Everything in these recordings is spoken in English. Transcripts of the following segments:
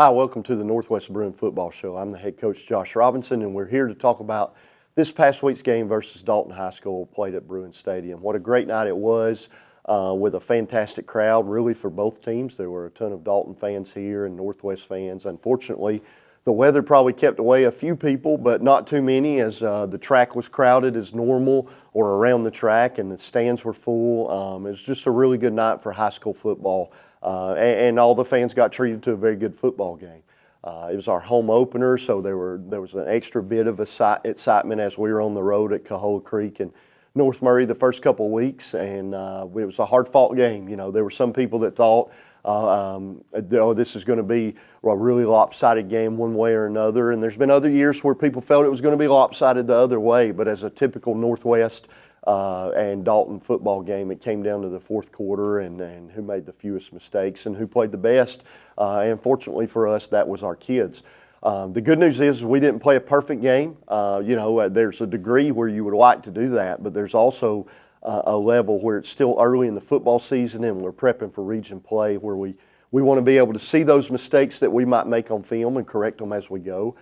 Hi, welcome to the Northwest Bruin Football Show. I'm the head coach, Josh Robinson, and we're here to talk about this past week's game versus Dalton High School played at Bruin Stadium. What a great night it was with a fantastic crowd, really, for both teams. There were a ton of Dalton fans here and Northwest fans. Unfortunately, the weather probably kept away a few people, but not too many, as the track was crowded as normal or around the track, and the stands were full. It was just a really good night for high school football. And all the fans got treated to a very good football game. It was our home opener, so there was an extra bit of excitement as we were on the road at Cahola Creek and North Murray the first couple of weeks, and it was a hard-fought game. You know, there were some people that thought, this is going to be a really lopsided game one way or another, and there's been other years where people felt it was going to be lopsided the other way, but as a typical Northwest and Dalton football game, it came down to the fourth quarter and who made the fewest mistakes and who played the best. And fortunately for us, that was our kids. The good news is we didn't play a perfect game. There's a degree where you would like to do that, but there's also a level where it's still early in the football season and we're prepping for region play where we want to be able to see those mistakes that we might make on film and correct them as we go.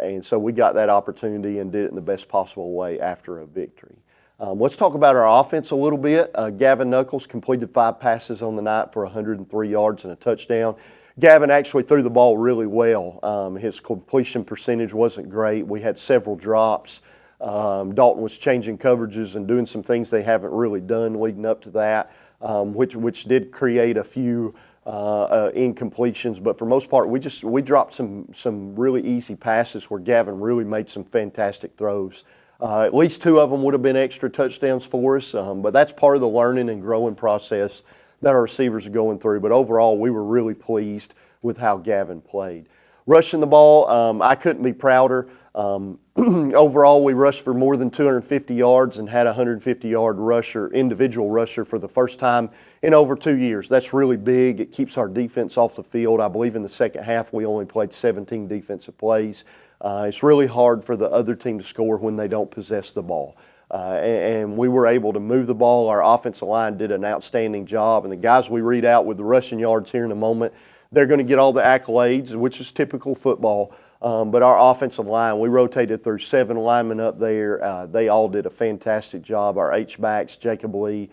And so we got that opportunity and did it in the best possible way after a victory. Let's talk about our offense a little bit. Gavin Knuckles completed 5 passes on the night for 103 yards and a touchdown. Gavin actually threw the ball really well. His completion percentage wasn't great. We had several drops. Dalton was changing coverages and doing some things they haven't really done leading up to that, which did create a few incompletions. But for most part, we dropped some really easy passes where Gavin really made some fantastic throws. At least 2 of them would have been extra touchdowns for us, but that's part of the learning and growing process that our receivers are going through. But overall, we were really pleased with how Gavin played. Rushing the ball, I couldn't be prouder. Overall, we rushed for more than 250 yards and had a 150-yard individual rusher for the first time in over 2 years. That's really big. It keeps our defense off the field. I believe in the second half we only played 17 defensive plays. It's really hard for the other team to score when they don't possess the ball. And we were able to move the ball. Our offensive line did an outstanding job. And the guys we read out with the rushing yards here in a moment, they're going to get all the accolades, which is typical football. But our offensive line, we rotated through 7 linemen up there. They all did a fantastic job. Our H-backs, Jacob Lee,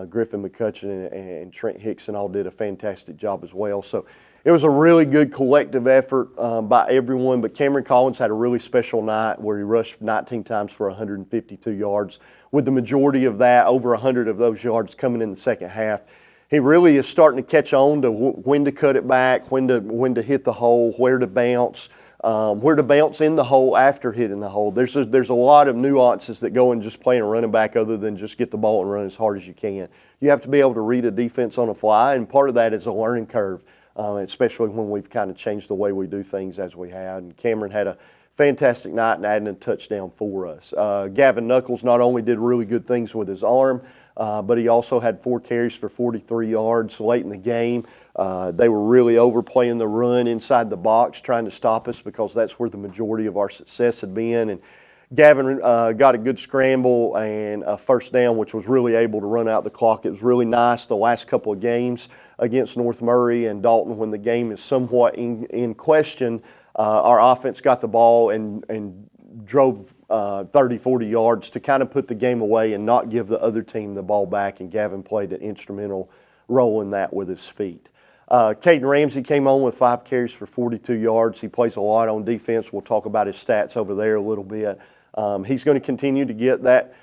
Griffin McCutcheon, and Trent Hickson all did a fantastic job as well. So it was a really good collective effort by everyone, but Cameron Collins had a really special night where he rushed 19 times for 152 yards, with the majority of that, over 100 of those yards, coming in the second half. He really is starting to catch on to when to cut it back, when to hit the hole, where to bounce in the hole after hitting the hole. There's a lot of nuances that go in just playing a running back other than just get the ball and run as hard as you can. You have to be able to read a defense on the fly, and part of that is a learning curve. Especially when we've kind of changed the way we do things as we had. And Cameron had a fantastic night and adding a touchdown for us. Gavin Knuckles not only did really good things with his arm, but he also had 4 carries for 43 yards late in the game. They were really overplaying the run inside the box, trying to stop us because that's where the majority of our success had been. And Gavin got a good scramble and a first down, which was really able to run out the clock. It was really nice the last couple of games against North Murray and Dalton when the game is somewhat in question. Our offense got the ball and drove 30, 40 yards to kind of put the game away and not give the other team the ball back, and Gavin played an instrumental role in that with his feet. Caden Ramsey came on with 5 carries for 42 yards. He plays a lot on defense. We'll talk about his stats over there a little bit. He's going to continue to get that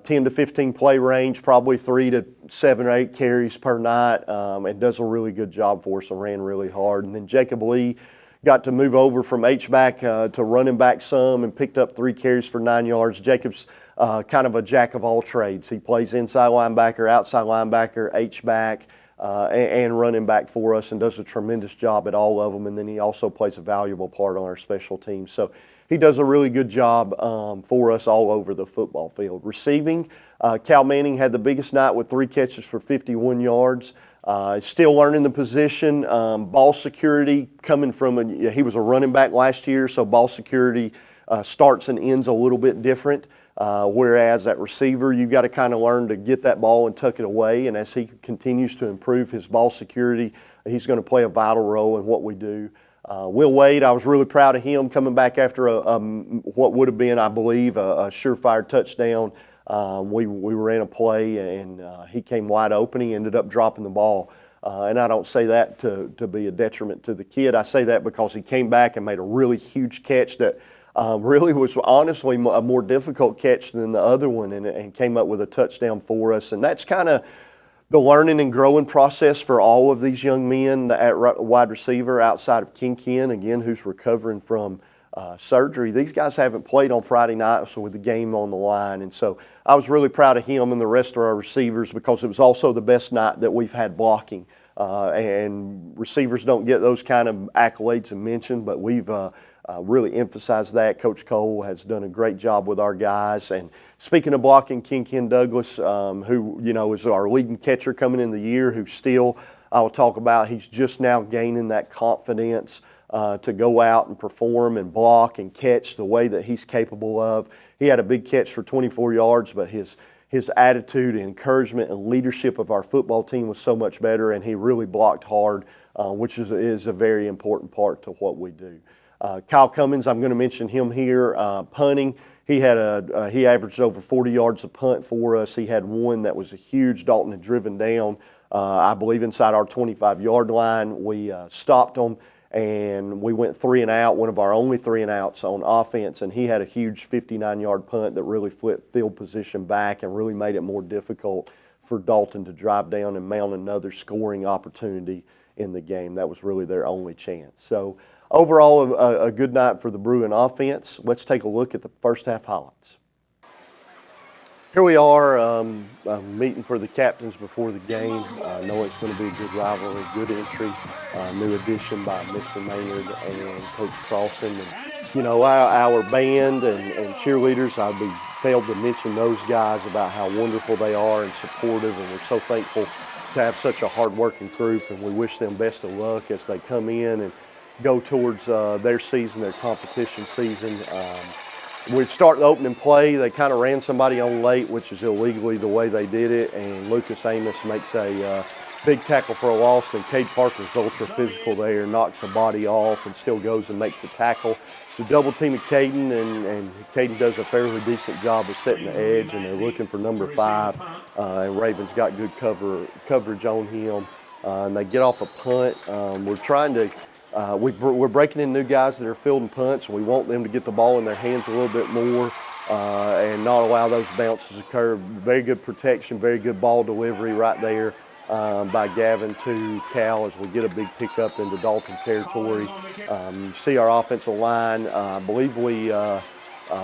10 to 15 play range, probably 3 to 7 or 8 carries per night, and does a really good job for us and ran really hard. And then Jacob Lee got to move over from H-back to running back some and picked up 3 carries for 9 yards. Jacob's kind of a jack of all trades. He plays inside linebacker, outside linebacker, H-back, and running back for us, and does a tremendous job at all of them. And then he also plays a valuable part on our special teams. So he does a really good job for us all over the football field. Receiving, Cal Manning had the biggest night with 3 catches for 51 yards. Still learning the position. Ball security coming from he was a running back last year, so ball security starts and ends a little bit different. Whereas at receiver, you've got to kind of learn to get that ball and tuck it away. And as he continues to improve his ball security, he's going to play a vital role in what we do. Will Wade, I was really proud of him coming back after what would have been, I believe, a surefire touchdown. We ran a play and he came wide open. He ended up dropping the ball. And I don't say that to be a detriment to the kid. I say that because he came back and made a really huge catch that really was honestly a more difficult catch than the other one, and came up with a touchdown for us. And that's kind of the learning and growing process for all of these young men at wide receiver outside of Ken, again, who's recovering from surgery. These guys haven't played on Friday night, so with the game on the line. And so I was really proud of him and the rest of our receivers because it was also the best night that we've had blocking. And receivers don't get those kind of accolades and mention, but we've really emphasized that. Coach Cole has done a great job with our guys. And speaking of blocking, Ken Douglas, who is our leading catcher coming in the year, who still I will talk about, he's just now gaining that confidence to go out and perform and block and catch the way that he's capable of. He had a big catch for 24 yards, but his attitude and encouragement and leadership of our football team was so much better, and he really blocked hard, which is a very important part to what we do. Kyle Cummins, I'm going to mention him here. Punting, he averaged over 40 yards a punt for us. He had one that was a huge. Dalton had driven down, I believe, inside our 25-yard line. We stopped him, and we went 3 and out, one of our only 3 and outs on offense, and he had a huge 59-yard punt that really flipped field position back and really made it more difficult for Dalton to drive down and mount another scoring opportunity in the game. That was really their only chance. So overall, a good night for the Bruin offense. Let's take a look at the first half highlights. Here we are, meeting for the captains before the game. I know it's going to be a good rivalry, good entry, new addition by Mr. Maynard and Coach Crossan. And, our band and cheerleaders, I'd be failed to mention those guys about how wonderful they are and supportive, and we're so thankful to have such a hard-working group, and we wish them best of luck as they come in and go towards their season, their competition season. We'd start the opening play. They kind of ran somebody on late, which is illegally the way they did it, and Lucas Amos makes a big tackle for a loss, and Cade Parker's ultra physical there, knocks the body off and still goes and makes a tackle. The double team of Caden, and Caden does a fairly decent job of setting the edge, and they're looking for number 5, and Ravens got good coverage on him, and they get off a punt. We're trying to we're breaking in new guys that are fielding punts, and we want them to get the ball in their hands a little bit more and not allow those bounces to occur. Very good protection, very good ball delivery right there by Gavin to Cal as we get a big pickup into Dalton territory. See our offensive line. I believe we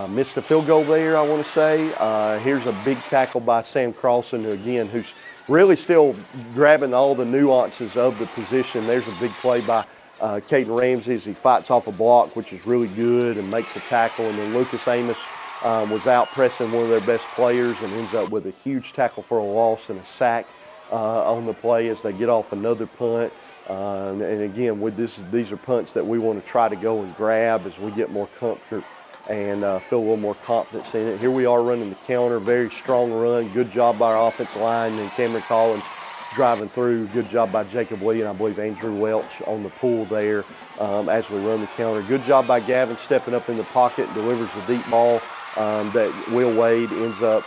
missed a field goal there, I want to say. Here's a big tackle by Sam Crossan, who's really still grabbing all the nuances of the position. There's a big play by Caden Ramsey as he fights off a block, which is really good, and makes a tackle. And then Lucas Amos was out pressing one of their best players and ends up with a huge tackle for a loss and a sack on the play as they get off another punt. And again, these are punts that we want to try to go and grab as we get more comfort and feel a little more confidence in it. Here we are running the counter, very strong run. Good job by our offensive line, and Cameron Collins driving through. Good job by Jacob Lee and I believe Andrew Welch on the pull there as we run the counter. Good job by Gavin stepping up in the pocket, delivers the deep ball that Will Wade ends up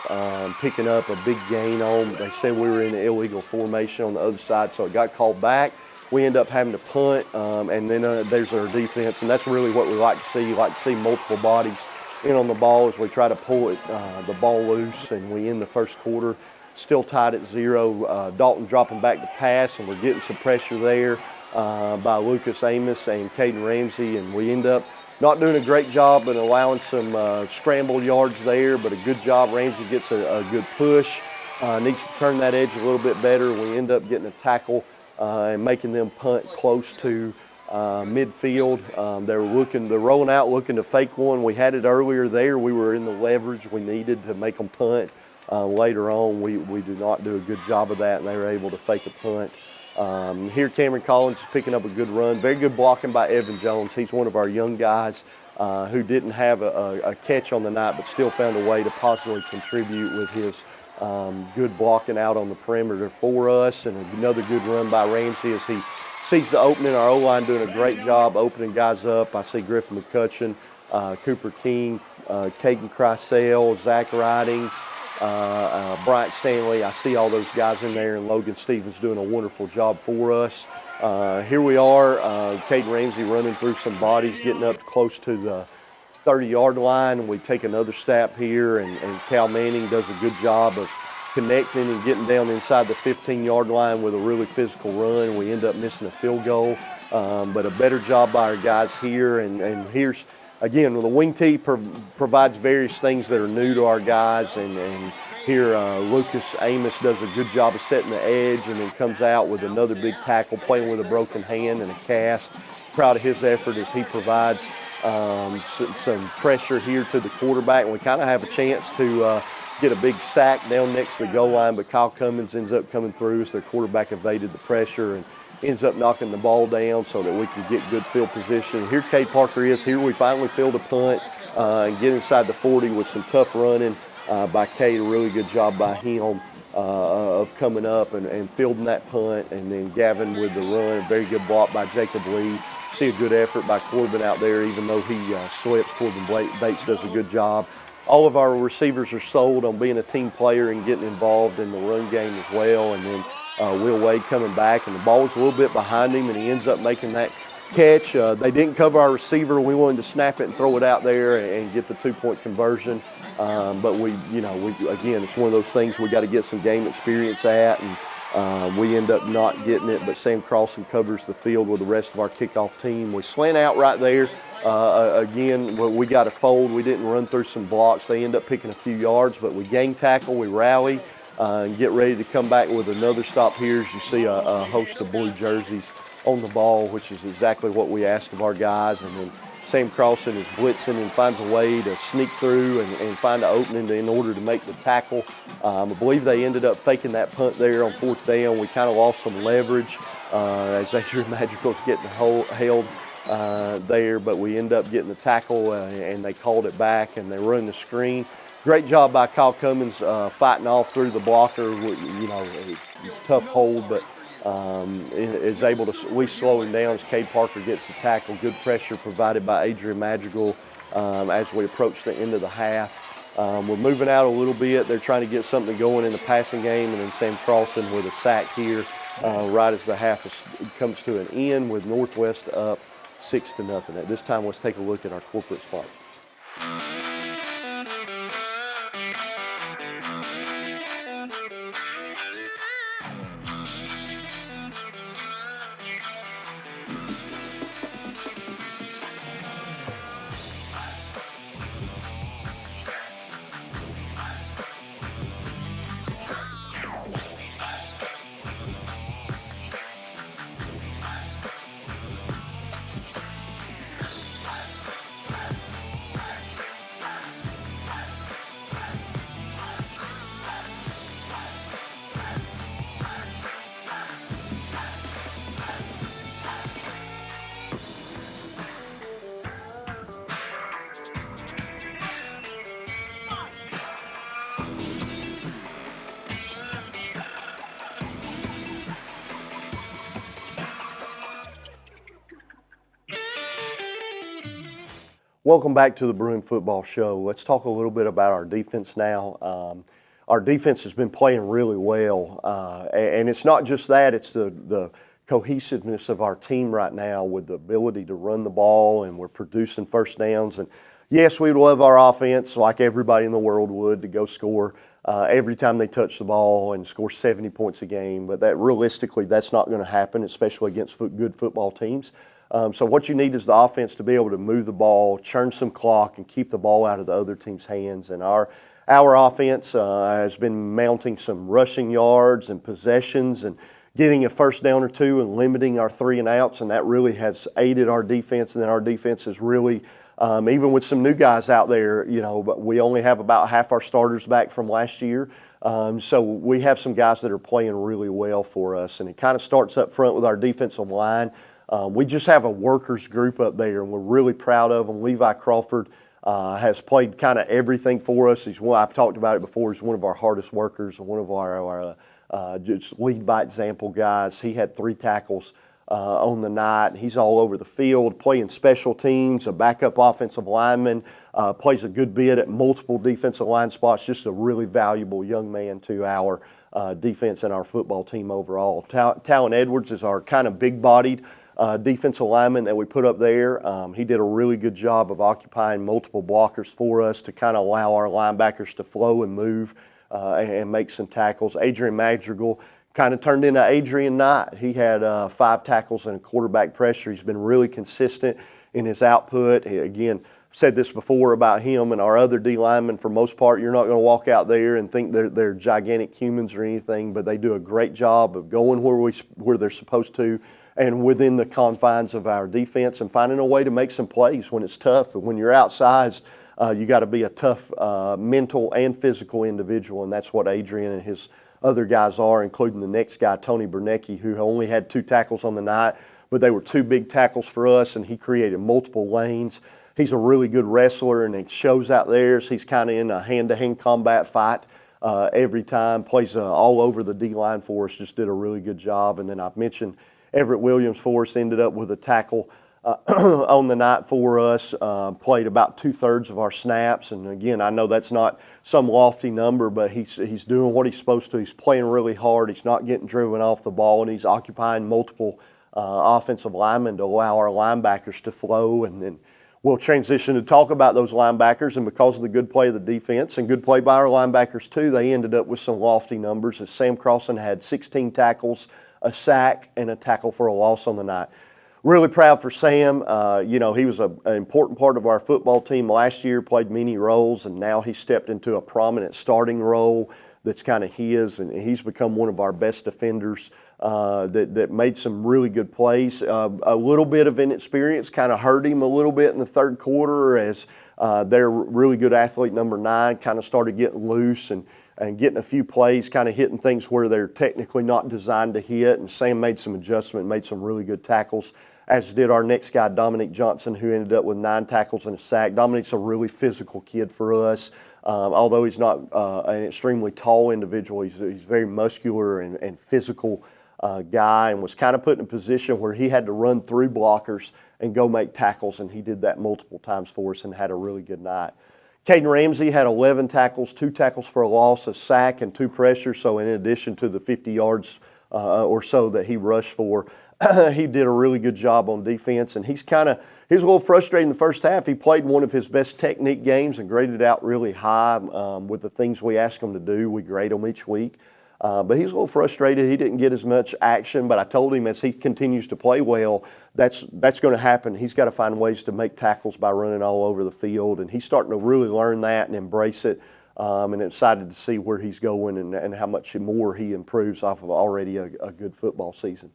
picking up a big gain on. They said we were in an illegal formation on the other side, so it got called back. We end up having to punt, and then there's our defense, and that's really what we like to see. You like to see multiple bodies in on the ball as we try to pull the ball loose, and we end the first quarter still tied at 0. Dalton dropping back to pass, and we're getting some pressure there by Lucas Amos and Caden Ramsey, and we end up not doing a great job and allowing some scramble yards there, but a good job. Ramsey gets a good push, needs to turn that edge a little bit better. We end up getting a tackle and making them punt close to midfield. They're rolling out looking to fake one. We had it earlier there. We were in the leverage we needed to make them punt. Later on, we did not do a good job of that, and they were able to fake a punt. Here, Cameron Collins is picking up a good run. Very good blocking by Evan Jones. He's one of our young guys who didn't have a catch on the night, but still found a way to possibly contribute with his Good blocking out on the perimeter for us, and another good run by Ramsey as he sees the opening. Our O-line doing a great job opening guys up. I see Griffin McCutcheon, Cooper King, Caden Kreisel, Zach Ridings, Bryant Stanley. I see all those guys in there, and Logan Stevens doing a wonderful job for us. Here we are, Caden Ramsey running through some bodies, getting up close to the 30-yard line, and we take another step here, and Cal Manning does a good job of connecting and getting down inside the 15-yard line with a really physical run. We end up missing a field goal, but a better job by our guys here. And here's, again, the wing tee provides various things that are new to our guys, and here Lucas Amos does a good job of setting the edge and then comes out with another big tackle, playing with a broken hand and a cast. Proud of his effort as he provides some pressure here to the quarterback, and we kind of have a chance to get a big sack down next to the goal line, but Kyle Cummins ends up coming through as their quarterback evaded the pressure and ends up knocking the ball down so that we can get good field position. Here Cade Parker is. Here we finally field a punt and get inside the 40 with some tough running by Cade. A really good job by him of coming up and fielding that punt, and then Gavin with the run. A very good block by Jacob Lee. See a good effort by Corbin out there, even though he slips. Corbin Bates does a good job. All of our receivers are sold on being a team player and getting involved in the run game as well. And then Will Wade coming back, and the ball was a little bit behind him, and he ends up making that catch. They didn't cover our receiver. We wanted to snap it and throw it out there and get the 2-point conversion. But again, it's one of those things we got to get some game experience at, and we end up not getting it. But Sam Crossan covers the field with the rest of our kickoff team. We slant out right there. Again, we got a fold. We didn't run through some blocks. They end up picking a few yards, but we gang tackle, we rally, and get ready to come back with another stop here. As you see a host of blue jerseys on the ball, which is exactly what we asked of our guys. And then Sam Crossan is blitzing and finds a way to sneak through and find an opening in order to make the tackle. I believe they ended up faking that punt there on 4th down. We kind of lost some leverage as Adrian Madrigal's getting held there, but we end up getting the tackle and they called it back and they run the screen. Great job by Kyle Cummins fighting off through the blocker. Tough hold, but is able to, we slow him down as Cade Parker gets the tackle. Good pressure provided by Adrian Madrigal as we approach the end of the half. We're moving out a little bit. They're trying to get something going in the passing game, and then Sam Crossan with a sack here right as the half comes to an end with Northwest up 6-0. At this time, let's take a look at our corporate sponsors. Welcome back to the Bruin Football Show. Let's talk a little bit about our defense now. Our defense has been playing really well, and it's not just that, it's the cohesiveness of our team right now with the ability to run the ball, and we're producing first downs. And yes, we'd love our offense, like everybody in the world would, to go score every time they touch the ball and score 70 points a game, but that realistically, that's not going to happen, especially against good football teams. So what you need is the offense to be able to move the ball, churn some clock, and keep the ball out of the other team's hands. And our offense has been mounting some rushing yards and possessions and getting a first down or two and limiting our 3 and outs, and that really has aided our defense. And then our defense is really, even with some new guys out there, but we only have about half our starters back from last year. So we have some guys that are playing really well for us, and it kind of starts up front with our defensive line. We just have a workers group up there, and we're really proud of them. Levi Crawford has played kind of everything for us. I've talked about it before. He's one of our hardest workers and one of our just lead by example guys. He had 3 tackles on the night. He's all over the field, playing special teams, a backup offensive lineman, plays a good bit at multiple defensive line spots. Just a really valuable young man to our defense and our football team overall. Talon Edwards is our kind of big-bodied defensive lineman that we put up there. He did a really good job of occupying multiple blockers for us to kind of allow our linebackers to flow and move and make some tackles. Adrian Madrigal kind of turned into Adrian Knight. He had 5 tackles and a quarterback pressure. He's been really consistent in his output. Again, I've said this before about him and our other D linemen. For most part, you're not going to walk out there and think they're gigantic humans or anything, but they do a great job of going where they're supposed to and within the confines of our defense and finding a way to make some plays when it's tough. And when you're outsized, you got to be a tough mental and physical individual, and that's what Adrian and his other guys are, including the next guy, Tony Bernecki, who only had 2 tackles on the night, but they were 2 big tackles for us, and he created multiple lanes. He's a really good wrestler, and it shows out there. So he's kind of in a hand-to-hand combat fight every time, plays all over the D-line for us, just did a really good job. And then I've mentioned Everett Williams for us, ended up with a tackle on the night for us, played about 2/3 of our snaps. And again, I know that's not some lofty number, but he's doing what he's supposed to. He's playing really hard. He's not getting driven off the ball, and he's occupying multiple offensive linemen to allow our linebackers to flow. And then we'll transition to talk about those linebackers, and because of the good play of the defense and good play by our linebackers too, they ended up with some lofty numbers as Sam Crossan had 16 tackles, a sack, and a tackle for a loss on the night. Really proud for Sam. He was an important part of our football team last year, played many roles, and now he stepped into a prominent starting role that's kind of his, and he's become one of our best defenders that made some really good plays. A little bit of inexperience kind of hurt him a little bit in the 3rd quarter as their really good athlete, number 9, kind of started getting loose and getting a few plays, kind of hitting things where they're technically not designed to hit. And Sam made some adjustment, made some really good tackles, as did our next guy, Dominic Johnson, who ended up with 9 tackles and a sack. Dominic's a really physical kid for us. Although he's not an extremely tall individual, he's very muscular and physical guy, and was kind of put in a position where he had to run through blockers and go make tackles, and he did that multiple times for us and had a really good night. Caden Ramsey had 11 tackles, 2 tackles for a loss, a sack, and 2 pressures. So in addition to the 50 yards or so that he rushed for, he did a really good job on defense. And he was a little frustrated in the first half. He played one of his best technique games and graded out really high with the things we ask him to do. We grade them each week. But he's a little frustrated. He didn't get as much action, but I told him as he continues to play well, that's going to happen. He's got to find ways to make tackles by running all over the field, and he's starting to really learn that and embrace it, and excited to see where he's going and how much more he improves off of already a good football season.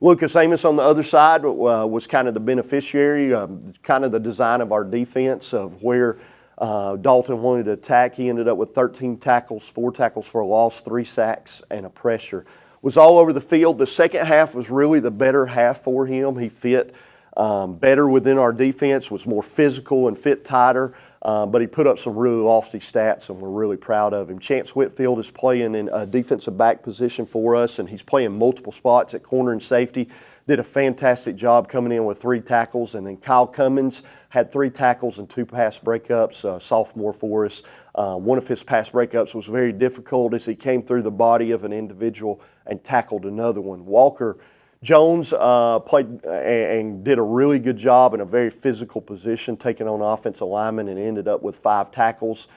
Lucas Amos on the other side was kind of the beneficiary, kind of the design of our defense of where Dalton wanted to attack. He ended up with 13 tackles, 4 tackles for a loss, 3 sacks, and a pressure. Was all over the field. The second half was really the better half for him. He fit better within our defense, was more physical and fit tighter, but he put up some really lofty stats, and we're really proud of him. Chance Whitfield is playing in a defensive back position for us, and he's playing multiple spots at corner and safety. Did a fantastic job coming in with 3 tackles. And then Kyle Cummins had 3 tackles and 2 pass breakups, sophomore for us. One of his pass breakups was very difficult as he came through the body of an individual and tackled another one. Walker Jones played and did a really good job in a very physical position, taking on offensive linemen, and ended up with 5 tackles.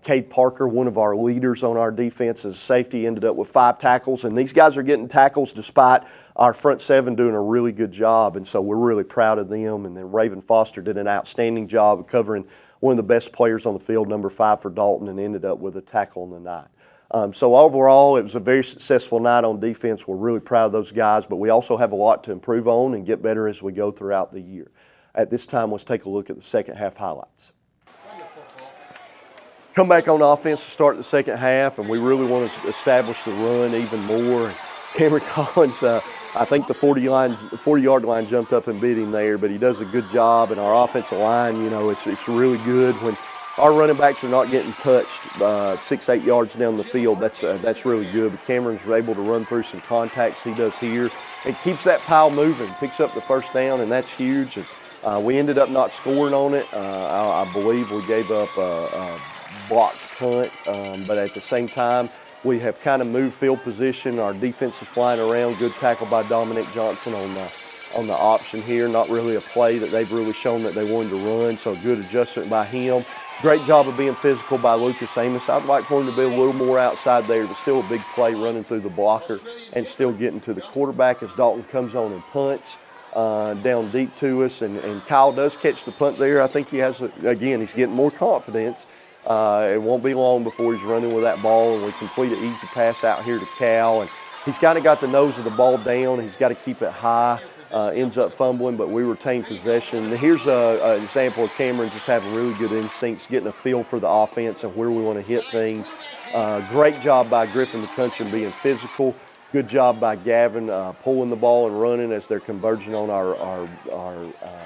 Cade Parker, one of our leaders on our defense as safety, ended up with 5 tackles. And these guys are getting tackles despite our front 7 doing a really good job, and so we're really proud of them. And then Raven Foster did an outstanding job of covering one of the best players on the field, number 5 for Dalton, and ended up with a tackle on the night. So overall, it was a very successful night on defense. We're really proud of those guys, but we also have a lot to improve on and get better as we go throughout the year. At this time, let's take a look at the second half highlights. Come back on offense to start the second half, and we really wanted to establish the run even more. Cameron Collins I think the 40-yard line jumped up and beat him there, but he does a good job. And our offensive line, you know, it's really good when our running backs are not getting touched 6-8 yards down the field. That's really good. But Cameron's able to run through some contacts he does here and keeps that pile moving, picks up the first down, and that's huge. And we ended up not scoring on it. I believe we gave up a blocked punt, but at the same time, we have kind of moved field position. Our defense is flying around. Good tackle by Dominic Johnson on the option here. Not really a play that they've really shown that they wanted to run, so good adjustment by him. Great job of being physical by Lucas Amos. I'd like for him to be a little more outside there, but still a big play running through the blocker and still getting to the quarterback as Dalton comes on and punts down deep to us. And Kyle does catch the punt there. I think he has, again, he's getting more confidence. It won't be long before he's running with that ball, and we complete an easy pass out here to Cal. And he's kind of got the nose of the ball down. He's got to keep it high. Ends up fumbling, but we retain possession. Here's an example of Cameron just having really good instincts, getting a feel for the offense and where we want to hit things. Great job by Griffin McCutcheon being physical. Good job by Gavin pulling the ball and running as they're converging on our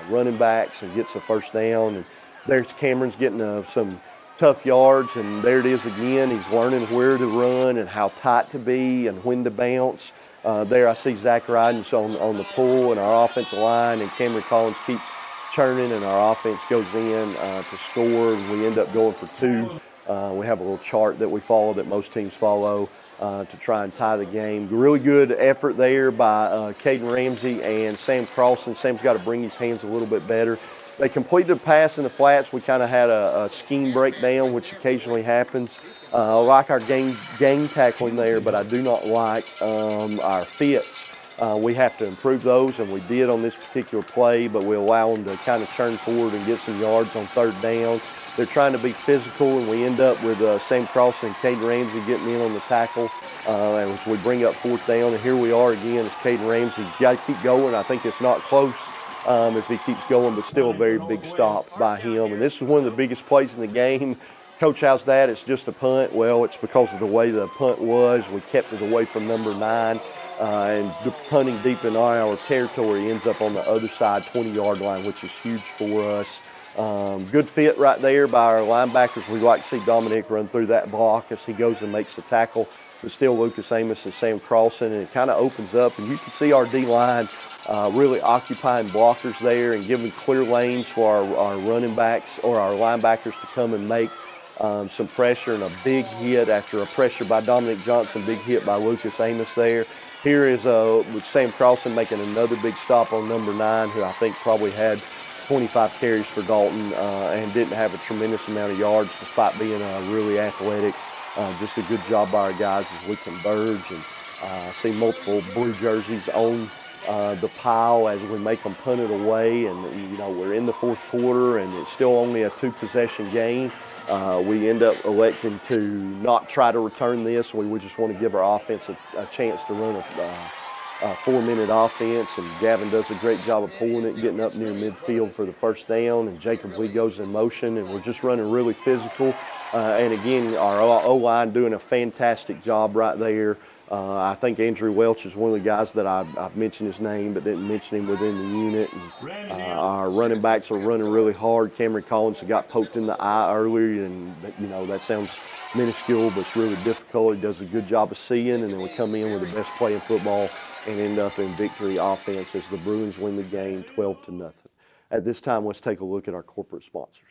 running backs and gets a first down. And there's Cameron's getting some tough yards, and there it is again. He's learning where to run and how tight to be and when to bounce. There I see Zach Rydens on the pull, and our offensive line, and Cameron Collins keeps churning, and our offense goes in to score, and we end up going for two. We have a little chart that we follow that most teams follow to try and tie the game. Really good effort there by Caden Ramsey and Sam Crossan. Sam's got to bring his hands a little bit better. They completed a pass in the flats. We kind of had a scheme breakdown, which occasionally happens. I like our game tackling there, but I do not like our fits. We have to improve those, and we did on this particular play, but we allow them to kind of churn forward and get some yards on third down. They're trying to be physical, and we end up with Sam Crossan and Caden Ramsey getting in on the tackle, and which we bring up fourth down. And here we are again as Caden Ramsey. Got to keep going. I think it's not close. If he keeps going, but still a very big stop by him. And this is one of the biggest plays in the game. Coach, how's that? It's just a punt. Well, it's because of the way the punt was. We kept it away from number 9, and punting deep in our territory ends up on the other side, 20-yard line, which is huge for us. Good fit right there by our linebackers. We like to see Dominic run through that block as he goes and makes the tackle. But still Lucas Amos and Sam Crossan, and it kind of opens up, and you can see our D-line really occupying blockers there and giving clear lanes for our running backs or our linebackers to come and make some pressure, and a big hit after a pressure by Dominic Johnson, big hit by Lucas Amos there. Here is with Sam Crossan making another big stop on number 9, who I think probably had 25 carries for Dalton and didn't have a tremendous amount of yards despite being really athletic. Just a good job by our guys as we converge, and see multiple blue jerseys on the pile as we make them punt it away. And you know, we're in the fourth quarter, and it's still only a 2-possession game. We end up electing to not try to return this. We just want to give our offense a chance to run a 4-minute offense, and Gavin does a great job of pulling it and getting up near midfield for the first down, and Jacob Lee goes in motion, and we're just running really physical. And again, our O-line doing a fantastic job right there. I think Andrew Welch is one of the guys that I've mentioned his name but didn't mention him within the unit. And, our running backs are running really hard. Cameron Collins got poked in the eye earlier, and you know, that sounds minuscule, but it's really difficult. He does a good job of seeing, and then we come in with the best play in football and end up in victory offense as the Bruins win the game 12-0. At this time, let's take a look at our corporate sponsors.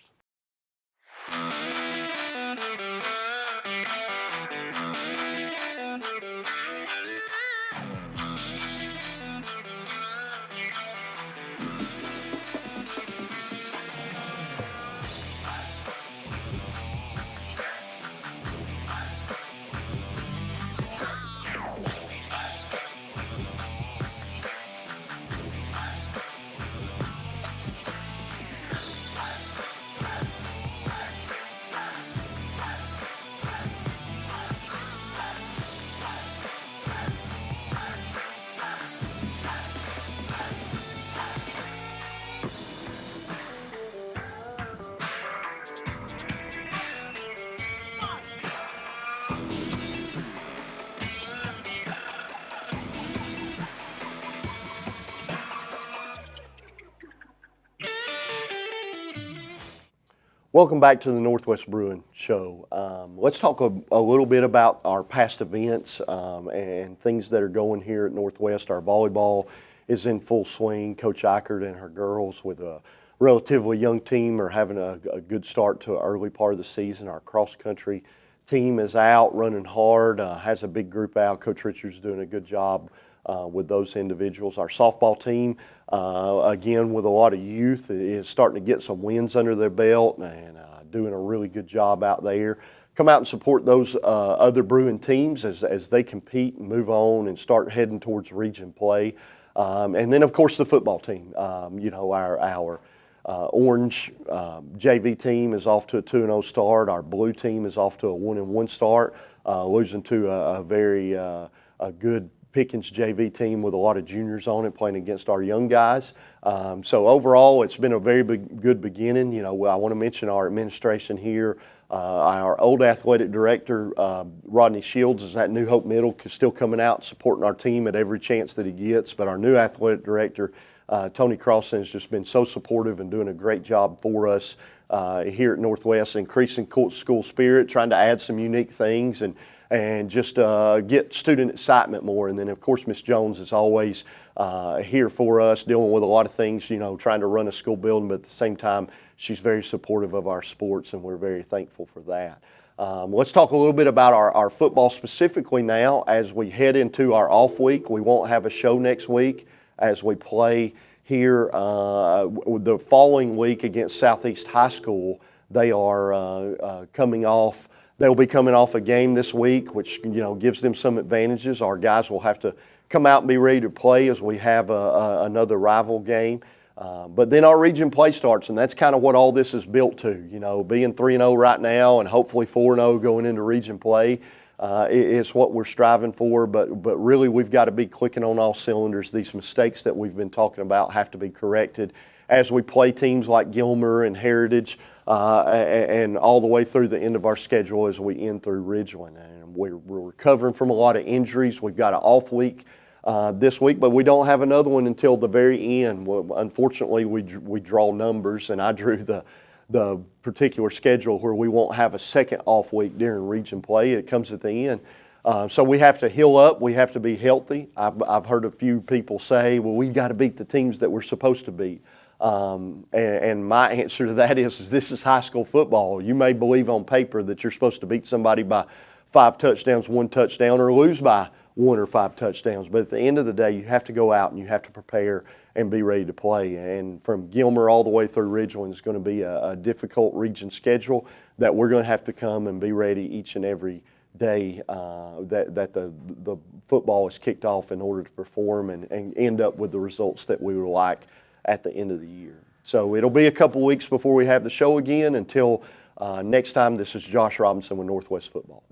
Welcome back to the Northwest Bruin Show. Let's talk a little bit about our past events and things that are going here at Northwest. Our volleyball is in full swing. Coach Eichert and her girls with a relatively young team are having a good start to an early part of the season. Our cross-country team is out running hard, has a big group out. Coach Richards is doing a good job with those individuals. Our softball team, again, with a lot of youth, is starting to get some wins under their belt and doing a really good job out there. Come out and support those other Bruin teams as they compete and move on and start heading towards region play. And then, of course, the football team. Our orange JV team is off to a 2-0 start. Our blue team is off to a 1-1 start, losing to a very good Pickens JV team with a lot of juniors on it, playing against our young guys. So overall, it's been a very good beginning. I want to mention our administration here. Our old athletic director, Rodney Shields, is at New Hope Middle, still coming out supporting our team at every chance that he gets. But our new athletic director, Tony Crossan, has just been so supportive and doing a great job for us here at Northwest, increasing school spirit, trying to add some unique things and just get student excitement more. And then, of course, Miss Jones is always here for us, dealing with a lot of things, trying to run a school building, but at the same time, she's very supportive of our sports, and we're very thankful for that. Let's talk a little bit about our football specifically now. As we head into our off week, we won't have a show next week as we play here the following week against Southeast High School. They are They'll be coming off a game this week, which gives them some advantages. Our guys will have to come out and be ready to play as we have another rival game. But then our region play starts, and that's kind of what all this is built to. Being 3-0 right now and hopefully 4-0 going into region play is what we're striving for. But really, we've got to be clicking on all cylinders. These mistakes that we've been talking about have to be corrected as we play teams like Gilmer and Heritage. And all the way through the end of our schedule as we end through Ridgeland. And we're recovering from a lot of injuries. We've got an off week this week, but we don't have another one until the very end. Well, unfortunately, we draw numbers, and I drew the particular schedule where we won't have a second off week during region play. It comes at the end. So we have to heal up. We have to be healthy. I've heard a few people say, well, we've got to beat the teams that we're supposed to beat. And my answer to that is this is high school football. You may believe on paper that you're supposed to beat somebody by 5 touchdowns, 1 touchdown, or lose by 1 or 5 touchdowns. But at the end of the day, you have to go out and you have to prepare and be ready to play. And from Gilmer all the way through Ridgeland is going to be a difficult region schedule that we're going to have to come and be ready each and every day that the football is kicked off in order to perform and end up with the results that we would like at the end of the year. So it'll be a couple weeks before we have the show again. Until next time, this is Josh Robinson with Northwest Football.